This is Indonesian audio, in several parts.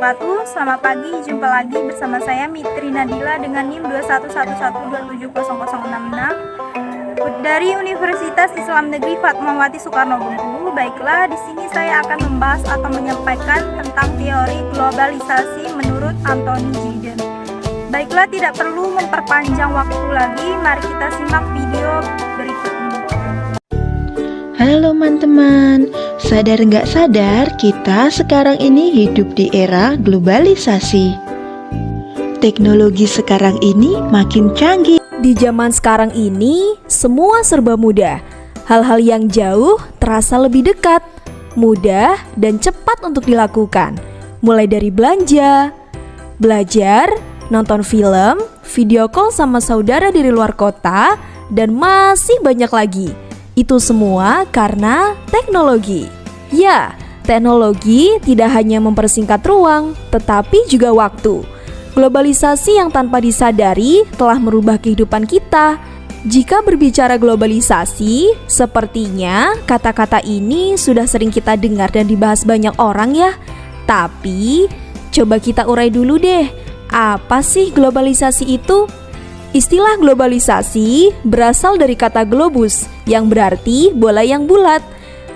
wabarakatuh. Selamat pagi, jumpa lagi bersama saya Mitri Nadila dengan NIM 2111270666 dari Universitas Islam Negeri Fatmawati Soekarno Bengkulu. Baiklah, di sini saya akan membahas atau menyampaikan tentang teori globalisasi menurut Anthony Giddens. Baiklah, tidak perlu memperpanjang waktu lagi, mari kita simak video berikut ini. Halo teman-teman, sadar nggak sadar kita sekarang ini hidup di era globalisasi. Teknologi sekarang ini makin canggih. Di zaman sekarang ini, semua serba mudah. Hal-hal yang jauh terasa lebih dekat, mudah, dan cepat untuk dilakukan. Mulai dari belanja, belajar, nonton film, video call sama saudara dari luar kota, dan masih banyak lagi. Itu semua karena teknologi. Ya, teknologi tidak hanya mempersingkat ruang, tetapi juga waktu. Globalisasi yang tanpa disadari telah merubah kehidupan kita. Jika berbicara globalisasi, sepertinya kata-kata ini sudah sering kita dengar dan dibahas banyak orang ya. Tapi, coba kita urai dulu deh, apa sih globalisasi itu? Istilah globalisasi berasal dari kata globus, yang berarti bola yang bulat.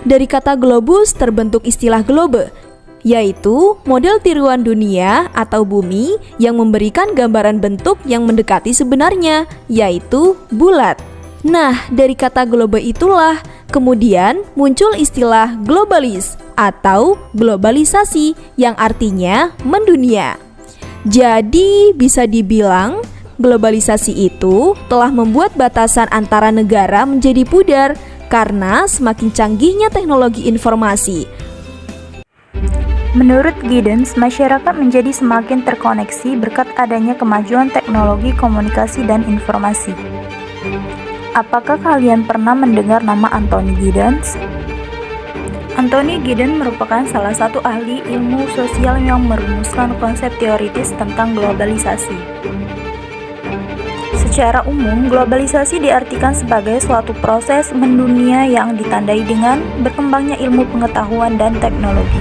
Dari kata globus terbentuk istilah globe, yaitu model tiruan dunia atau bumi yang memberikan gambaran bentuk yang mendekati sebenarnya, yaitu bulat. Nah, dari kata globe itulah kemudian muncul istilah globalis atau globalisasi yang artinya mendunia. Jadi bisa dibilang globalisasi itu telah membuat batasan antara negara menjadi pudar karena semakin canggihnya teknologi informasi. Menurut Giddens, masyarakat menjadi semakin terkoneksi berkat adanya kemajuan teknologi komunikasi dan informasi. Apakah kalian pernah mendengar nama Anthony Giddens? Anthony Giddens merupakan salah satu ahli ilmu sosial yang merumuskan konsep teoritis tentang globalisasi. Secara umum, globalisasi diartikan sebagai suatu proses mendunia yang ditandai dengan berkembangnya ilmu pengetahuan dan teknologi.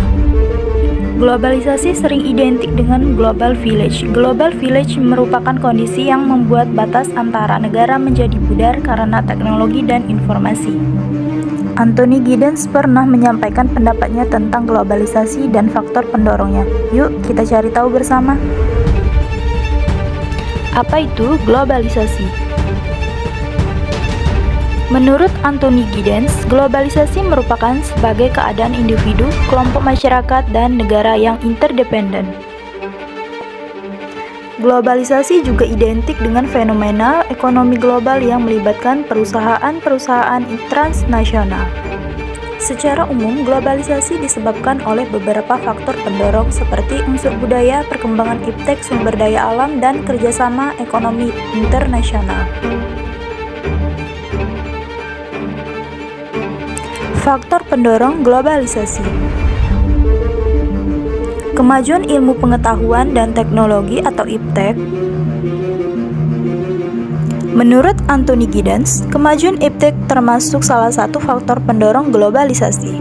Globalisasi sering identik dengan global village. Global village merupakan kondisi yang membuat batas antara negara menjadi pudar karena teknologi dan informasi. Anthony Giddens pernah menyampaikan pendapatnya tentang globalisasi dan faktor pendorongnya. Yuk, kita cari tahu bersama. Apa itu globalisasi? Menurut Anthony Giddens, globalisasi merupakan sebagai keadaan individu, kelompok masyarakat, dan negara yang interdependen. Globalisasi juga identik dengan fenomena ekonomi global yang melibatkan perusahaan-perusahaan transnasional. Secara umum, globalisasi disebabkan oleh beberapa faktor pendorong seperti unsur budaya, perkembangan iptek, sumber daya alam, dan kerjasama ekonomi internasional. Faktor pendorong globalisasi: kemajuan ilmu pengetahuan dan teknologi atau iptek. Menurut Anthony Giddens, kemajuan iptek termasuk salah satu faktor pendorong globalisasi.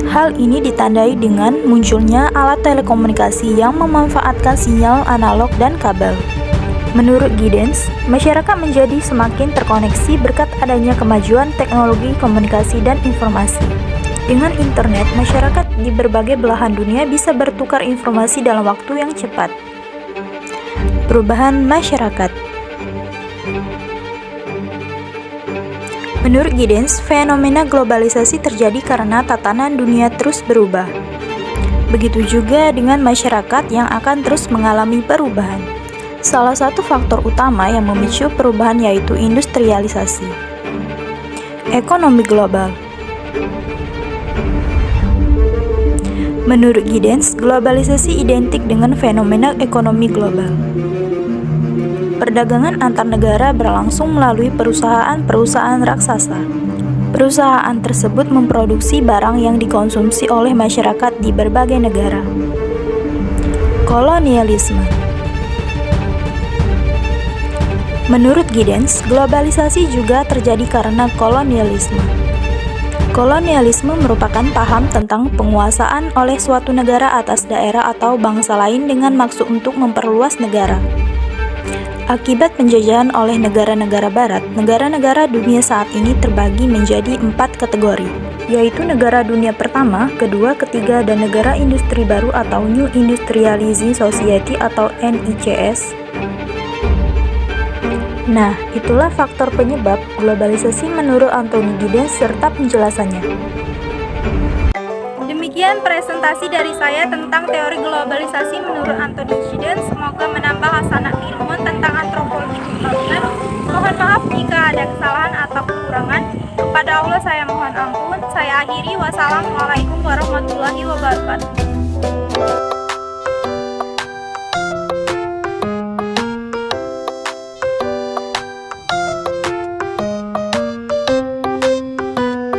Hal ini ditandai dengan munculnya alat telekomunikasi yang memanfaatkan sinyal analog dan kabel. Menurut Giddens, masyarakat menjadi semakin terkoneksi berkat adanya kemajuan teknologi komunikasi dan informasi. Dengan internet, masyarakat di berbagai belahan dunia bisa bertukar informasi dalam waktu yang cepat. Perubahan masyarakat. Menurut Giddens, fenomena globalisasi terjadi karena tatanan dunia terus berubah. Begitu juga dengan masyarakat yang akan terus mengalami perubahan. Salah satu faktor utama yang memicu perubahan yaitu industrialisasi. Ekonomi global. Menurut Giddens, globalisasi identik dengan fenomena ekonomi global. Perdagangan antar negara berlangsung melalui perusahaan-perusahaan raksasa. Perusahaan tersebut memproduksi barang yang dikonsumsi oleh masyarakat di berbagai negara. Kolonialisme. Menurut Giddens, globalisasi juga terjadi karena kolonialisme. Kolonialisme merupakan paham tentang penguasaan oleh suatu negara atas daerah atau bangsa lain dengan maksud untuk memperluas negara. Akibat penjajahan oleh negara-negara barat, negara-negara dunia saat ini terbagi menjadi 4 kategori, yaitu negara dunia pertama, kedua, ketiga, dan negara industri baru atau New Industrializing Society atau NICS. Nah, itulah faktor penyebab globalisasi menurut Anthony Giddens serta penjelasannya. Demikian presentasi dari saya tentang teori globalisasi menurut Anthony Giddens. Semoga menambah hasanah keilmuan tentang antropologi pembangunan. Mohon maaf jika ada kesalahan atau kekurangan. Kepada Allah saya mohon ampun. Saya akhiri. Wassalamualaikum warahmatullahi wabarakatuh.